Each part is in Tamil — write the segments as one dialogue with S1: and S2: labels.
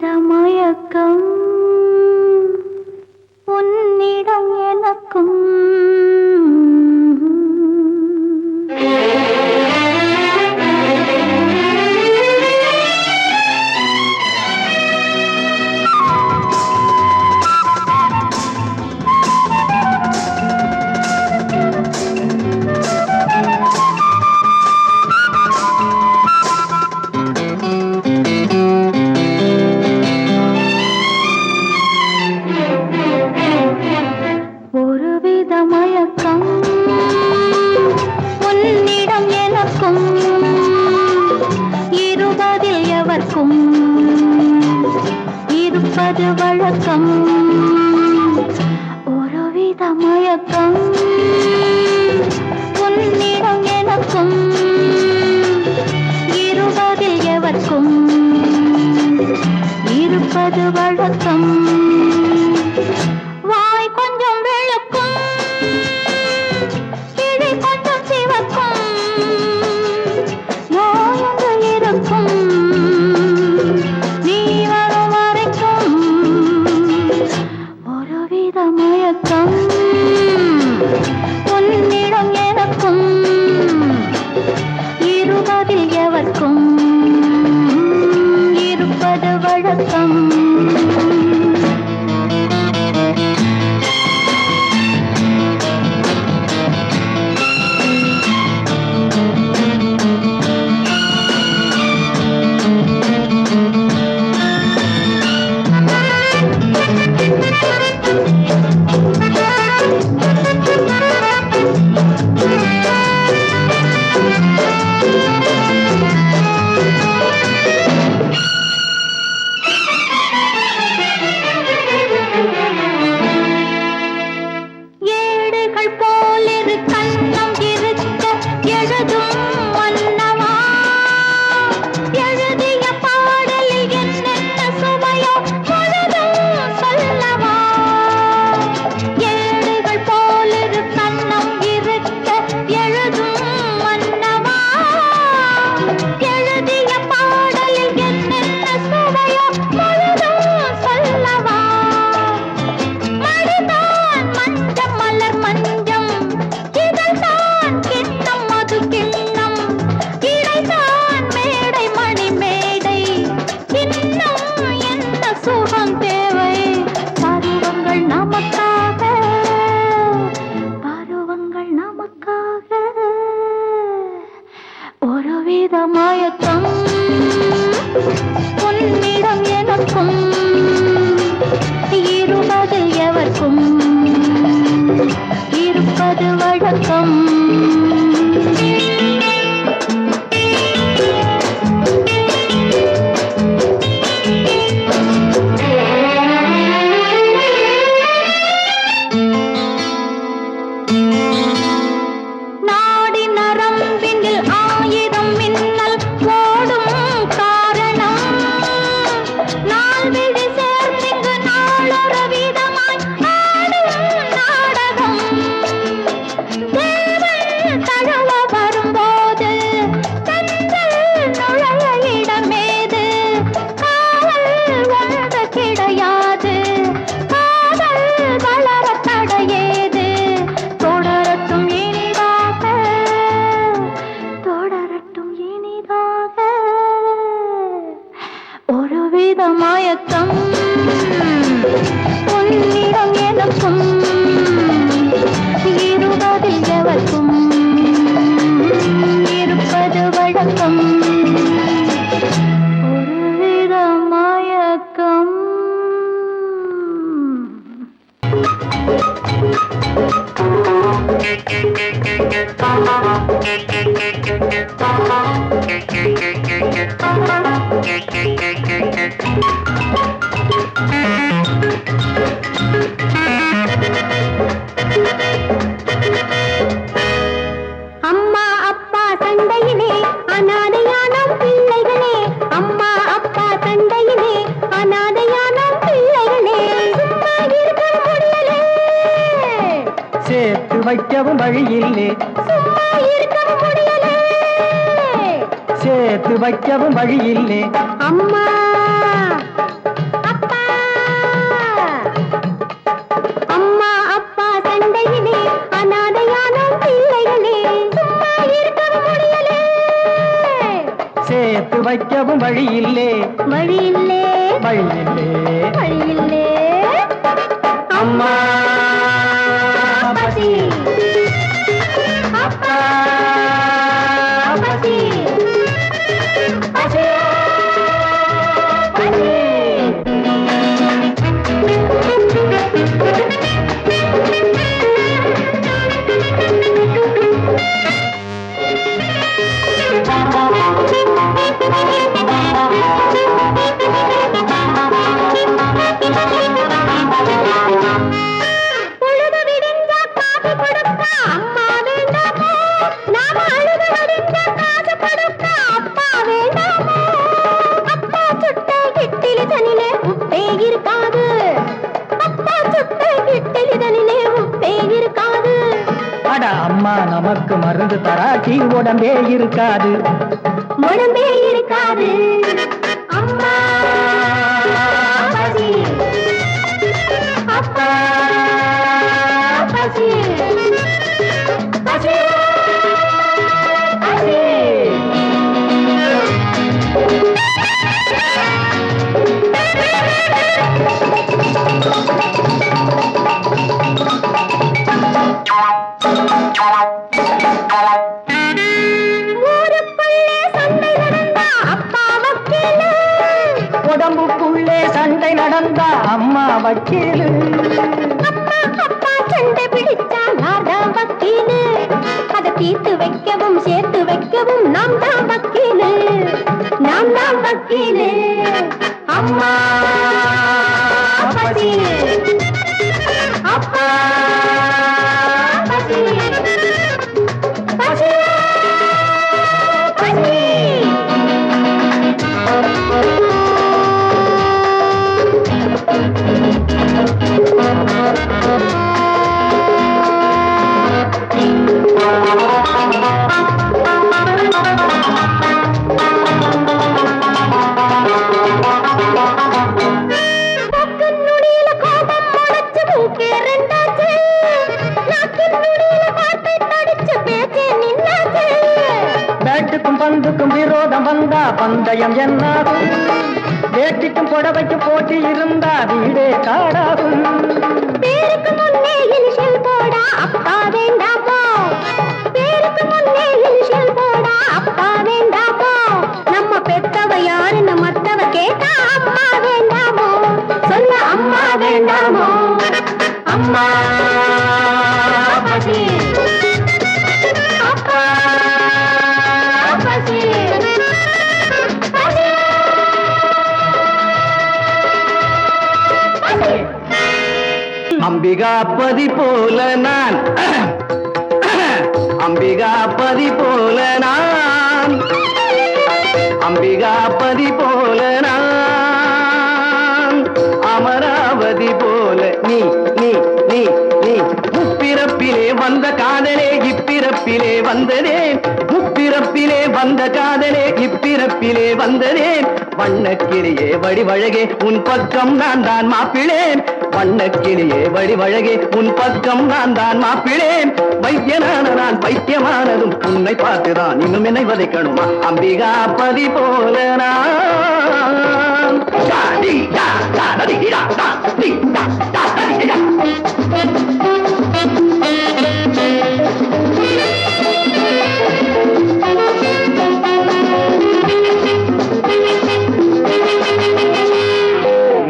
S1: ஒருவித மயக்கம் உன்னிடம் எனக்கும் இருப்பது வழக்கம் ஒருவித மயக்கம் உன்னிடம் எனக்கும் இருவதில் எவர்க்கும் இருப்பது வழக்கம் வாய் கொஞ்சம் வெளுக்கும் கிழி கொஞ்சம் சிவக்கும் நோயொன்று இருக்கும் மயக்கம் உன்னிடம் எனக்கும் இருவதில் எவர்க்கும் இருப்பது வழக்கம் மயக்கம் உன்னிடம் எனக்கும் இருவதில் எவர்க்கும் இருப்பது வழக்கம் மயக்கம் உன்னிடம் எனக்கும் இருவதில் எவர்க்கும் இருப்பது வழக்கம் ஒருவித மயக்கம் அம்மா அப்பா சண்டையிலே அநாதையான பிள்ளைகளே அம்மா அப்பா சண்டையிலே அநாதையான பிள்ளைகளே சும்மா இருக்க முடியலே
S2: சேர்த்து வைக்கவும் வழியில்லே
S1: சும்மா இருக்க முடியலே
S2: சேர்த்து வைக்கவும் வழியில்லே
S1: அம்மா
S2: போகும் வழி இல்லே
S1: வழி இல்லே
S2: வழி இல்லே
S1: வழி இல்லே
S2: அம்மா
S1: பசி அப்பா பசி பசி பசி
S2: அம்மா நமக்கு மருந்து தராட்டி உடம்பே இருக்காது
S1: உடம்பே இருக்காது அம்மா பசி அப்பா பசி பசி பசி
S2: உடம்புக்குள்ளே சண்டை நடந்தா அம்மா வக்கீலு
S1: அப்பா சண்டை பிடிச்சா நான் வக்கீலு அதை தீர்த்து வைக்கவும் சேர்த்து வைக்கவும் நாம் தான் வக்கீலு நாம் தான் வக்கீலு அம்மா பசி அப்பா பசி பசி பசி
S2: பந்துக்கும் விரோதம் வந்தா பந்தயம் என்னாகும் வேட்டிக்கும் புடவைக்கும் போட்டி இருந்தா வீடே காடாகும்
S1: பேருக்கு முன்னே இனிஷியல் போடா அப்பா வேண்டாமோ பேருக்கு முன்னே இனிஷியல் போடா அப்பா வேண்டாமோ நம்ம பெத்தவ யாருன்னு மத்தவ கேட்டா அம்மா வேண்டாமோ சொல்ல அம்மா வேண்டாமோ அம்மா பசி அப்பா பசி பசி பசி
S2: அம்பிகாபதி போல நான் அம்பிகாபதி போல நான் அம்பிகாபதி போல நான் அமராவதி போல நீ நீ நீ நீ முப்பிறப்பிலே வந்த காதலே இப்பிறப்பிலே வந்ததே முப்பிறப்பிலே வந்த காதலே இப்பிறப்பிலே வந்ததே வண்ணக்கிளியே வடிவழகே உன் பக்கம் நான் தான் மாப்பிளேன் வண்ணக்கிளியே வடிவழகே உன் பக்கம் நான் தான் மாப்பிளேன் வைத்தியனான நான் பைத்தியமானதும் உன்னை பார்த்துதான் இன்னும் என்னை வதைக்கணுமா அம்பிகாபதி போல நான்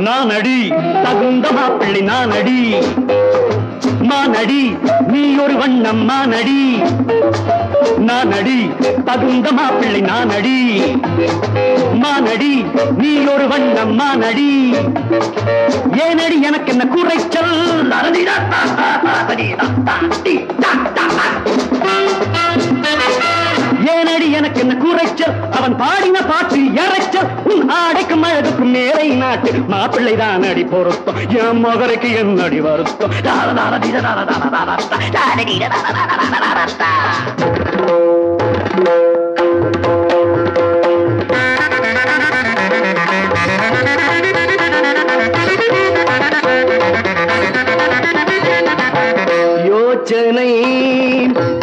S2: நானடி தகுந்த மாப்பிள்ளை நானடி மானடி நீ ஒரு வண்ணம் மானடி நானடி தகுந்த மாப்பிள்ளை நானடி மானடி நீ ஒரு வண்ணம் மானடி ஏனடி எனக்கு என்ன குறைச்சல் ஏனடி எனக்கு என்ன குறைச்சல் அவன் பாடின பாட்டு இறைச்சல் உன் ஆடைக்கும் அழகுக்கும் மேலை நாட்டு மாப்பிள்ளை தான் அடி பொருத்தம் என் மகரைக்கு என்னடி வருத்தம் யோசனை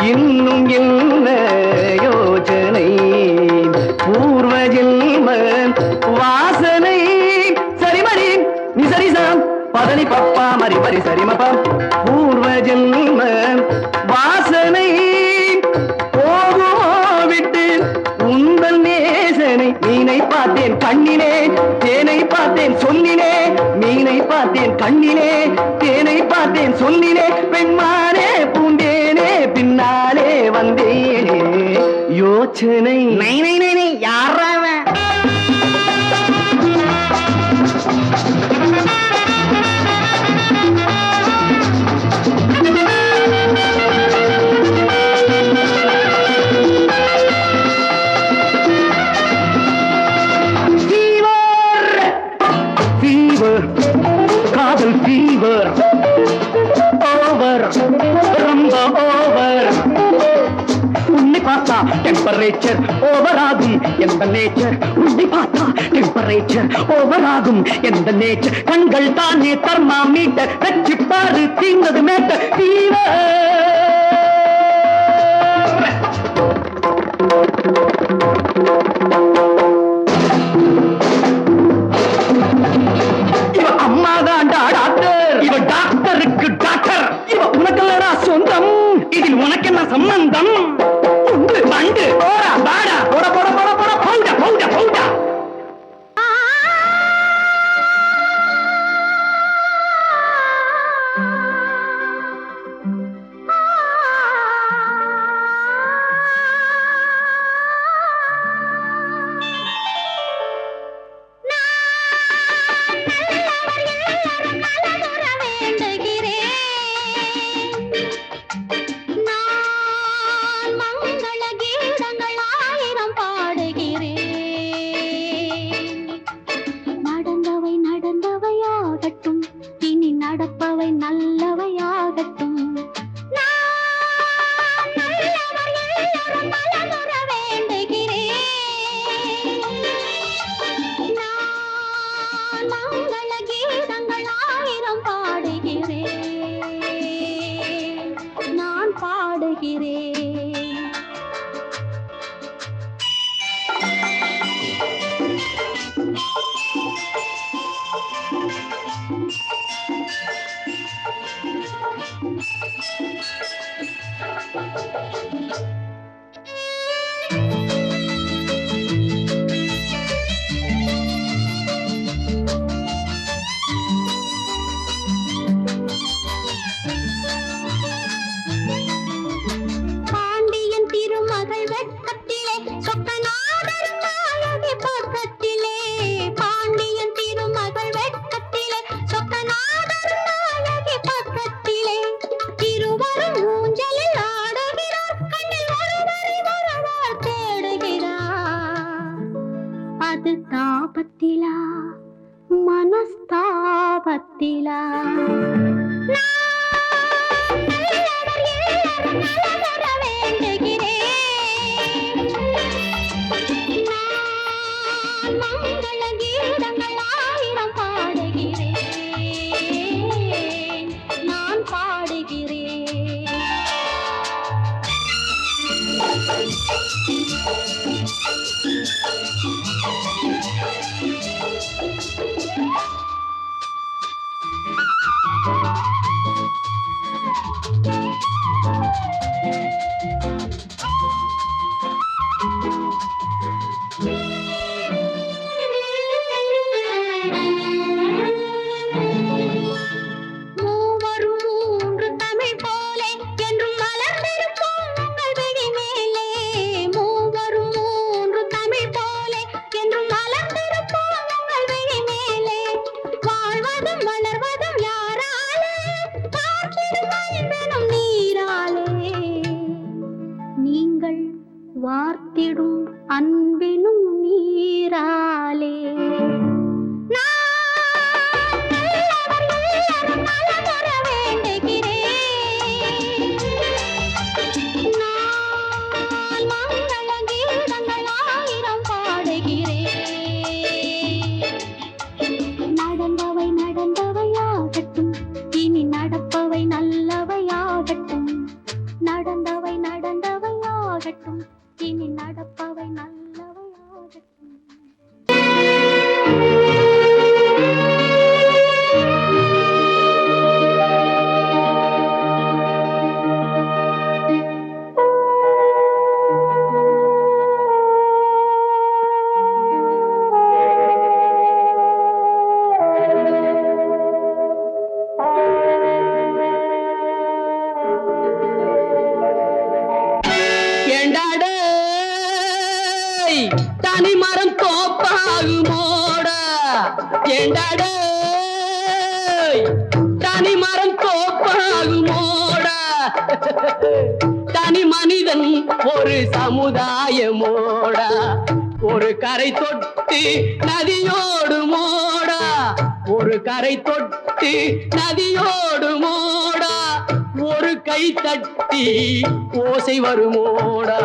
S2: இன்னும் என்ன யோசனை பூர்வ ஜென்ம சரிசாம் பதனி பப்பா மரி மரி சரிமபம் பூர்வ ஜென்ம வாசனை போகுமோ விட்டு உந்தன் நேசனை மீனை பார்த்தேன் கண்ணிலே தேனை பார்த்தேன் சொல்லிலே மீனை பார்த்தேன் கண்ணிலே தேனை பார்த்தேன் சொல்லிலே பெண்மானே பூந்தேனே பின்னாலே வந்தேனே யோசனை
S3: நை நை நை நை யாரா அவன்?
S2: ஃபீவர் காதல் ஃபீவர் ஓவர் ரொம்ப ஓவர் உன்னை பார்த்தா டெம்பரேச்சர் ஓவர் ஆகும் எந்த நேச்சர் உன்னை பார்த்தா டெம்பரேச்சர் ஓவர் ஆகும் எந்த நேச்சர் கண்கள் தானே தர்மா மீட்டர் வச்சு பாரு தீர்ந்தது மேட்டர் ஃபீவர் இவ அம்மாதான்டா டாக்டர் இவ டாக்டருக்கு டாக்டர் இவ உனக்கல்லடா சொந்தம் இதில் உனக்கு என்ன சம்பந்தம் உண்டு வண்டு போடா பாடா போட போட போட போட பௌடா பௌடா பௌடா
S1: நடப்பவை நல்லவையாகட்டும் மங்கள கீதங்கள் ஆயிரம் பாடுகிறேன் நான் பாடுகிறேன் பாண்டியன் திருமகள் வெட்கத்திலே சொக்கநாதர் நாயகி பக்கத்திலே பாண்டியன் திருமகள் வெட்கத்திலே சொக்கநாதர் நாயகி பக்கத்திலே இருவரும் ஊஞ்சலில் ஆடுகிறார் கண்ணில் ஒருவரை ஒருவர் தேடுகிறார் அது தாபத்திலா மனஸ்தாபத்திலா மங்கள கீதங்கள் ஆயிரம் பாடுகிறேன் நான் பாடுகிறேன் மூவரும் மூன்று தமிழ் போலே என்றும் மலர்ந்திருக்கும் உங்கள் விழி மேலே மூவரும் மூன்று தமிழ் போலே என்றும் மலர்ந்திருக்கும் உங்கள் விழி மேலே வாழ்வதும் வளர்வதும் யாராலே பார்த்திடும் அன்பெனும் நீராலே நீங்கள் வார்த்திடும் அன்பினும் நீராலே மங்கள கீதங்கள் ஆயிரம் பாடுகிறேன் நடந்தவை நடந்தவையாகட்டும் இனி நடப்பவை நல்லவையாகட்டும் நடந்தவை நடந்தவையாகட்டும் இனி நடப்பவை நல்லவையாகட்டும்
S2: ஏண்டாடே தனி மரம் தோப்பாகுமோடா தனி மனிதன் ஒரு சமுதாயமோடா ஒரு கரை தொட்டு நதியோடு மோடா ஒரு கரை தொட்டு நதியோடு மோடா ஒரு கை தட்டி ஓசை வருமோடா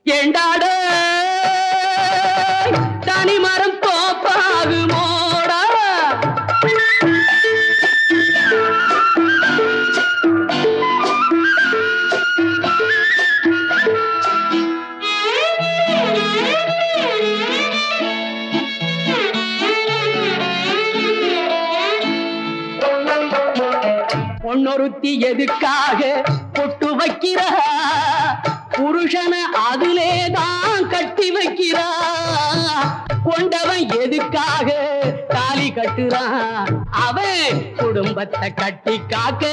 S2: ஏண்டாடே தனி மரம் தோப்பாகுமோடா பொன்னொருத்தி எதுக்காக பொட்டு வைக்கிறா புருஷனை அதுலேதான் கட்டி வைக்கிறா கொண்டவன் எதுக்காக தாலி கட்டுறான் அவன் குடும்பத்தை கட்டி காக்க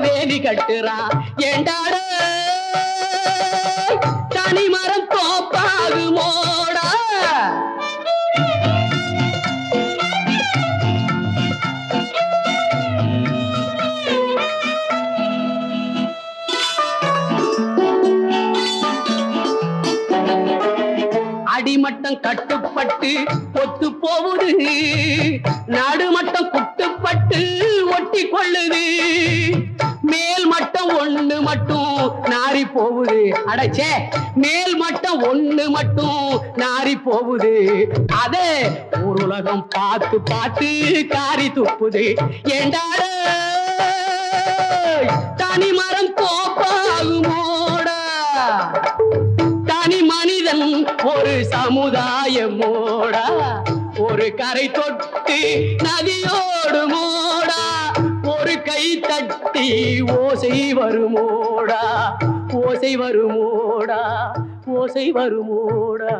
S2: வேலி கட்டுறான் ஏண்டாட தனி மரம் தோப்பாகுமோடா அடிமட்டம் கட்டுப்பட்டு ஒத்து போகுது நடுமட்டம் குட்டுப்பட்டு ஒட்டி கொள்ளுது மேல் மட்டம் ஒண்ணு மட்டும் நாரி போகுது அடச்சே மேல் மட்டம் ஒண்ணு மட்டும் நாரி போகுது அதே ஒரு உலகம் பார்த்து பார்த்து காரி துப்புது ஏண்டாட தனி மரம் தோப்பாகுமோடா தனி மனிதன் ஒரு சமுதாயமோடா ஒரு கரை தொட்டு நதியோடு மோடா ஒரு கை தட்டி ஓசை வருமோடா ஓசை வருமோடா ஓசை வருமோடா